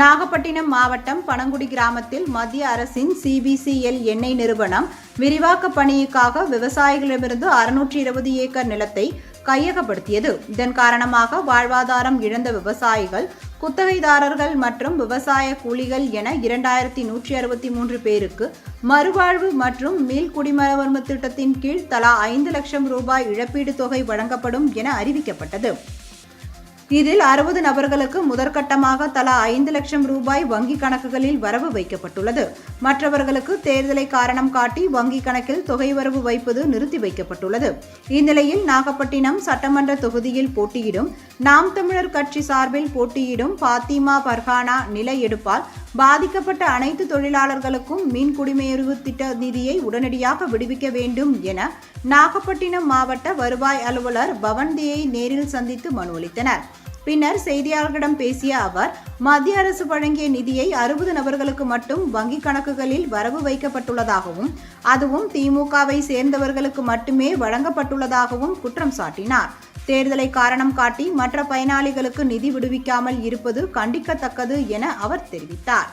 நாகப்பட்டினம் மாவட்டம் பனங்குடி கிராமத்தில் மத்திய அரசின் CBCL எண்ணெய் நிறுவனம் விரிவாக்க பணிக்காக விவசாயிகளிடமிருந்து 620 ஏக்கர் நிலத்தை கையகப்படுத்தியது. இதன் காரணமாக வாழ்வாதாரம் இழந்த விவசாயிகள், குத்தகைதாரர்கள் மற்றும் விவசாய கூலிகள் என 2163 பேருக்கு மறுவாழ்வு மற்றும் மீள்குடிமராமத்து திட்டத்தின் கீழ் தலா 5 லட்சம் ரூபாய் இழப்பீடு தொகை வழங்கப்படும் என அறிவிக்கப்பட்டது. இதில் 60 நபர்களுக்கு முதற்கட்டமாக தலா 5 லட்சம் ரூபாய் வங்கி கணக்குகளில் வரவு வைக்கப்பட்டுள்ளது. மற்றவர்களுக்கு தேர்தலை காரணம் காட்டி வங்கி கணக்கில் தொகை வரவு வைப்பது நிறுத்தி வைக்கப்பட்டுள்ளது. இந்நிலையில் நாகப்பட்டினம் சட்டமன்ற தொகுதியில் போட்டியிடும் நாம் தமிழர் கட்சி சார்பில் போட்டியிடும் பாத்திமா பர்ஹானா நில எடுப்பால் பாதிக்கப்பட்ட அனைத்து தொழிலாளர்களுக்கும் மீன் குடிமேறு திட்ட நிதியை உடனடியாக விடுவிக்க வேண்டும் என நாகப்பட்டினம் மாவட்ட வருவாய் அலுவலர் பவன்தியை நேரில் சந்தித்து மனு அளித்தனர். பின்னர் செய்தியாளர்களிடம் பேசிய அவர், மத்திய அரசு வழங்கிய நிதியை 60 நபர்களுக்கு மட்டும் வங்கி கணக்குகளில் வரவு வைக்கப்பட்டுள்ளதாகவும், அதுவும் திமுகவை சேர்ந்தவர்களுக்கு மட்டுமே வழங்கப்பட்டுள்ளதாகவும் குற்றம் சாட்டினார். தேர்தலை காரணம் காட்டி மற்ற பயனாளிகளுக்கு நிதி விடுவிக்காமல் இருப்பது கண்டிக்கத்தக்கது என அவர் தெரிவித்தார்.